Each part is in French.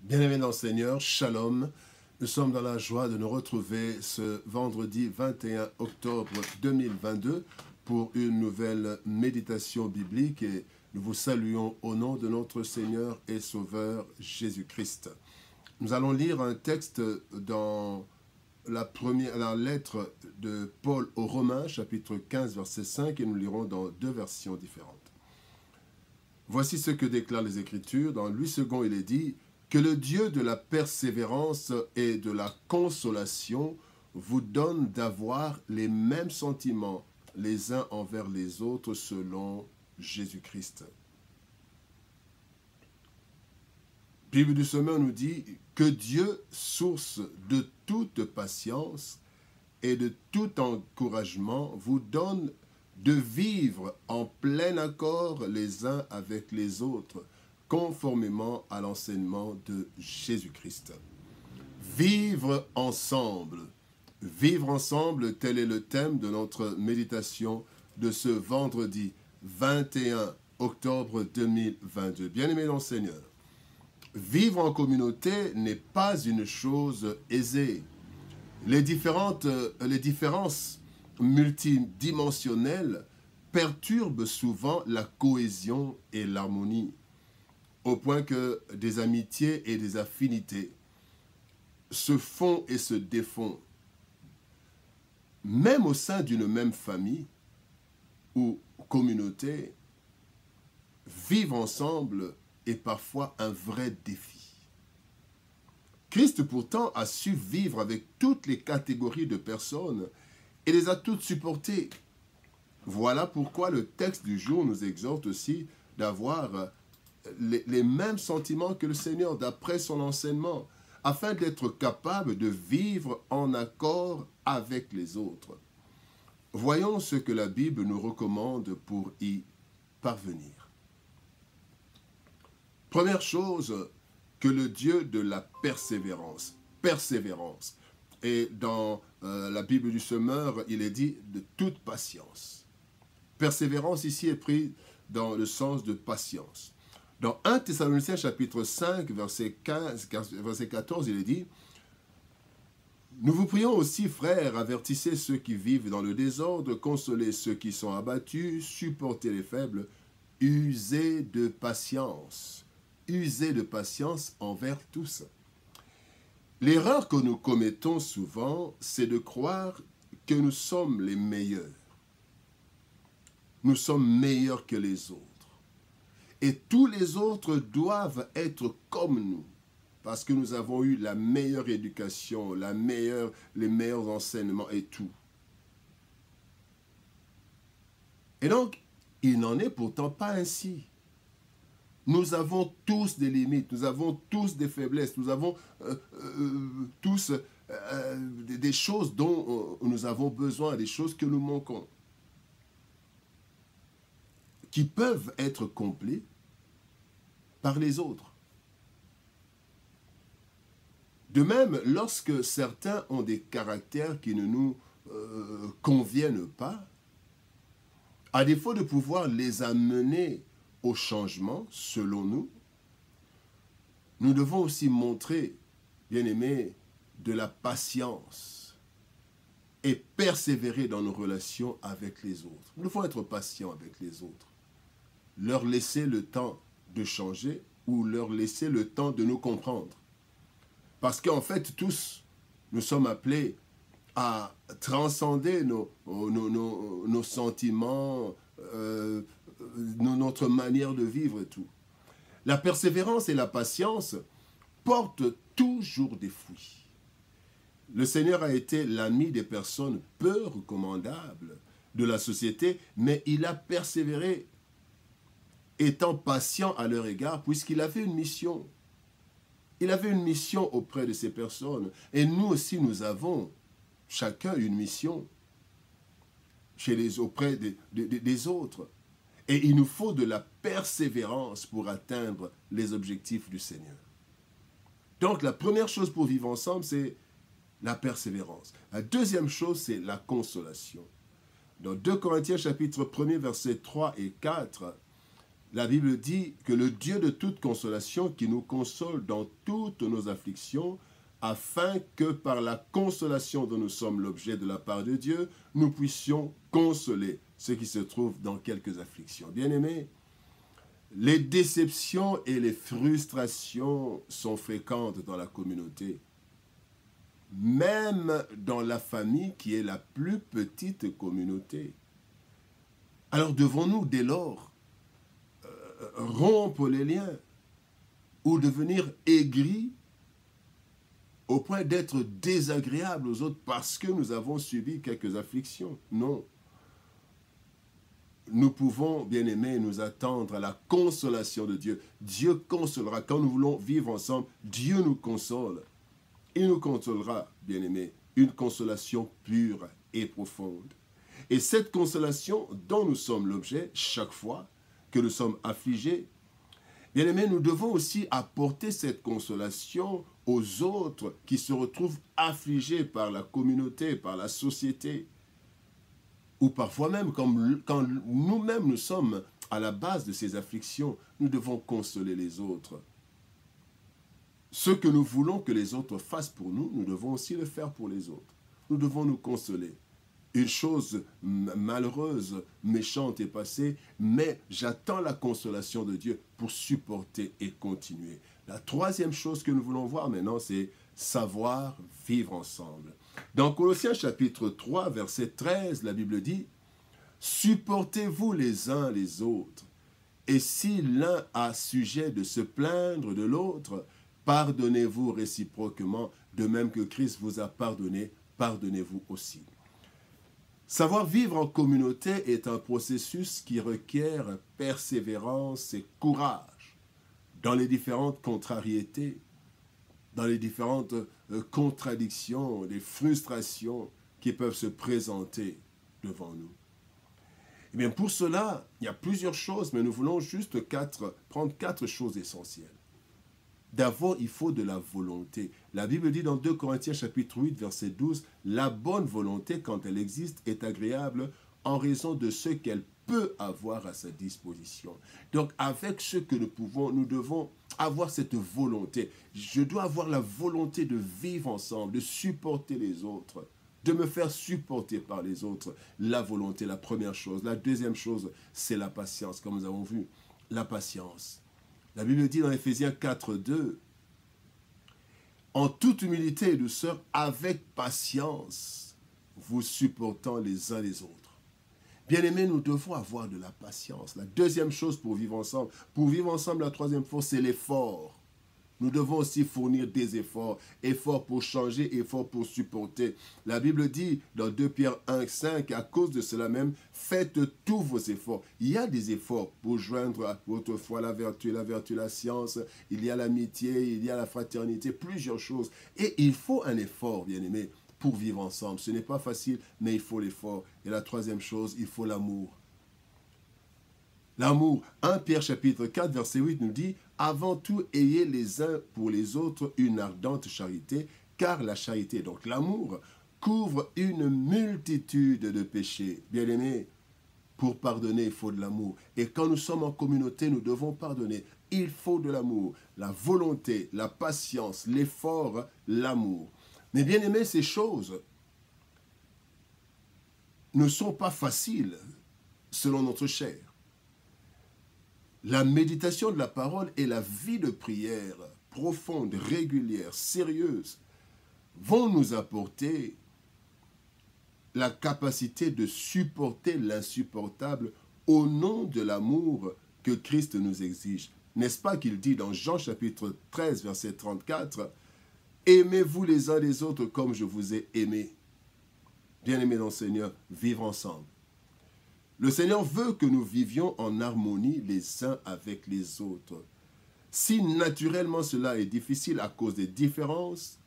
Bien-aimés dans le Seigneur, Shalom. Nous sommes dans la joie de nous retrouver ce vendredi 21 octobre 2022 pour une nouvelle méditation biblique et nous vous saluons au nom de notre Seigneur et Sauveur Jésus-Christ. Nous allons lire un texte dans la lettre de Paul aux Romains, chapitre 15, verset 5, et nous lirons dans deux versions différentes. Voici ce que déclarent les Écritures. Dans Louis II, il est dit « Que le Dieu de la persévérance et de la consolation vous donne d'avoir les mêmes sentiments les uns envers les autres selon Jésus-Christ. » Bible du Semeur nous dit « Que Dieu, source de toute patience et de tout encouragement, vous donne de vivre en plein accord les uns avec les autres, conformément à l'enseignement de Jésus-Christ. » Vivre ensemble. Vivre ensemble, tel est le thème de notre méditation de ce vendredi 21 octobre 2022. Bien-aimés dans le Seigneur, vivre en communauté n'est pas une chose aisée. Les différences multidimensionnelles perturbent souvent la cohésion et l'harmonie, au point que des amitiés et des affinités se font et se défont. Même au sein d'une même famille ou communauté, vivre ensemble est parfois un vrai défi. Christ pourtant a su vivre avec toutes les catégories de personnes et les a toutes supportées. Voilà pourquoi le texte du jour nous exhorte aussi d'avoir les mêmes sentiments que le Seigneur d'après son enseignement, afin d'être capable de vivre en accord avec les autres. Voyons ce que la Bible nous recommande pour y parvenir. Première chose, que le Dieu de la persévérance. Et dans la Bible du Semeur, il est dit de toute patience. Persévérance ici est pris dans le sens de patience. Dans 1 Thessaloniciens chapitre 5, verset 14, il est dit « Nous vous prions aussi, frères, avertissez ceux qui vivent dans le désordre, consolez ceux qui sont abattus, supportez les faibles, usez de patience. » Usez de patience envers tous. L'erreur que nous commettons souvent, c'est de croire que nous sommes les meilleurs. Nous sommes meilleurs que les autres. Et tous les autres doivent être comme nous, parce que nous avons eu la meilleure éducation, les meilleurs enseignements et tout. Et donc, il n'en est pourtant pas ainsi. Nous avons tous des limites, nous avons tous des faiblesses, nous avons tous des choses dont nous avons besoin, des choses que nous manquons, qui peuvent être comblées par les autres. De même, lorsque certains ont des caractères qui ne nous conviennent pas, à défaut de pouvoir les amener au changement, selon nous, nous devons aussi montrer, bien-aimés, de la patience et persévérer dans nos relations avec les autres. Nous devons être patients avec les autres, leur laisser le temps de changer ou leur laisser le temps de nous comprendre. Parce qu'en fait, tous, nous sommes appelés à transcender nos sentiments, notre manière de vivre et tout. La persévérance et la patience portent toujours des fruits. Le Seigneur a été l'ami des personnes peu recommandables de la société, mais il a persévéré, étant patient à leur égard, puisqu'il avait une mission. Il avait une mission auprès de ces personnes. Et nous aussi, nous avons chacun une mission auprès des autres. Et il nous faut de la persévérance pour atteindre les objectifs du Seigneur. Donc, la première chose pour vivre ensemble, c'est la persévérance. La deuxième chose, c'est la consolation. Dans 2 Corinthiens chapitre 1er, versets 3 et 4, la Bible dit que le Dieu de toute consolation qui nous console dans toutes nos afflictions, afin que par la consolation dont nous sommes l'objet de la part de Dieu, nous puissions consoler ceux qui se trouvent dans quelques afflictions. Bien-aimés, les déceptions et les frustrations sont fréquentes dans la communauté, même dans la famille qui est la plus petite communauté. Alors devons-nous dès lors rompre les liens ou devenir aigris au point d'être désagréables aux autres parce que nous avons subi quelques afflictions? Non. Nous pouvons, bien-aimés, nous attendre à la consolation de Dieu. Dieu consolera. Quand nous voulons vivre ensemble, Dieu nous console. Il nous consolera, bien-aimés, une consolation pure et profonde. Et cette consolation dont nous sommes l'objet, chaque fois que nous sommes affligés, bien-aimés, nous devons aussi apporter cette consolation aux autres qui se retrouvent affligés par la communauté, par la société. Ou parfois même, quand nous-mêmes nous sommes à la base de ces afflictions, nous devons consoler les autres. Ce que nous voulons que les autres fassent pour nous, nous devons aussi le faire pour les autres. Nous devons nous consoler. Une chose malheureuse, méchante est passée, mais j'attends la consolation de Dieu pour supporter et continuer. La troisième chose que nous voulons voir maintenant, c'est savoir vivre ensemble. Dans Colossiens chapitre 3, verset 13, la Bible dit « Supportez-vous les uns les autres, et si l'un a sujet de se plaindre de l'autre, pardonnez-vous réciproquement, de même que Christ vous a pardonné, pardonnez-vous aussi. » Savoir vivre en communauté est un processus qui requiert persévérance et courage dans les différentes contrariétés, dans les différentes contradictions, les frustrations qui peuvent se présenter devant nous. Eh bien, pour cela, il y a plusieurs choses, mais nous voulons juste prendre quatre choses essentielles. D'abord, il faut de la volonté. La Bible dit dans 2 Corinthiens chapitre 8, verset 12, « La bonne volonté, quand elle existe, est agréable en raison de ce qu'elle peut avoir à sa disposition. » Donc, avec ce que nous devons avoir cette volonté. Je dois avoir la volonté de vivre ensemble, de supporter les autres, de me faire supporter par les autres. La volonté, la première chose. La deuxième chose, c'est la patience, comme nous avons vu. La patience. La Bible dit dans Éphésiens 4, 2, « En toute humilité et douceur, avec patience, vous supportant les uns les autres. » Bien-aimés, nous devons avoir de la patience. La deuxième chose pour vivre ensemble, la troisième chose, c'est l'effort. Nous devons aussi fournir des efforts. Efforts pour changer, efforts pour supporter. La Bible dit dans 2 Pierre 1, 5, à cause de cela même, faites tous vos efforts. Il y a des efforts pour joindre à votre foi la vertu, la science. Il y a l'amitié, il y a la fraternité, plusieurs choses. Et il faut un effort, bien-aimés, pour vivre ensemble. Ce n'est pas facile, mais il faut l'effort. Et la troisième chose, il faut l'amour. L'amour. 1 Pierre chapitre 4, verset 8 nous dit « Avant tout, ayez les uns pour les autres une ardente charité, car la charité, donc l'amour, couvre une multitude de péchés. » Bien-aimés, pour pardonner, il faut de l'amour. Et quand nous sommes en communauté, nous devons pardonner. Il faut de l'amour. La volonté, la patience, l'effort, l'amour. Mais bien-aimés, ces choses ne sont pas faciles selon notre chair. La méditation de la parole et la vie de prière profonde, régulière, sérieuse, vont nous apporter la capacité de supporter l'insupportable au nom de l'amour que Christ nous exige. N'est-ce pas qu'il dit dans Jean chapitre 13, verset 34, « Aimez-vous les uns les autres comme je vous ai aimé. » Bien-aimés dans le Seigneur, vivre ensemble. Le Seigneur veut que nous vivions en harmonie les uns avec les autres. Si naturellement cela est difficile à cause des différences,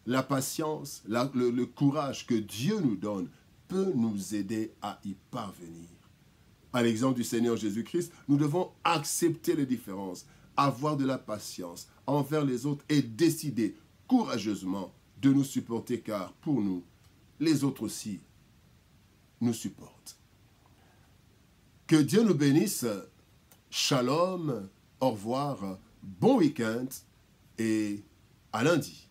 la patience, le courage que Dieu nous donne peut nous aider à y parvenir. À l'exemple du Seigneur Jésus-Christ, nous devons accepter les différences, avoir de la patience envers les autres et décider courageusement de nous supporter car pour nous, les autres aussi nous supportent. Que Dieu nous bénisse Shalom, au revoir, bon week-end et à lundi.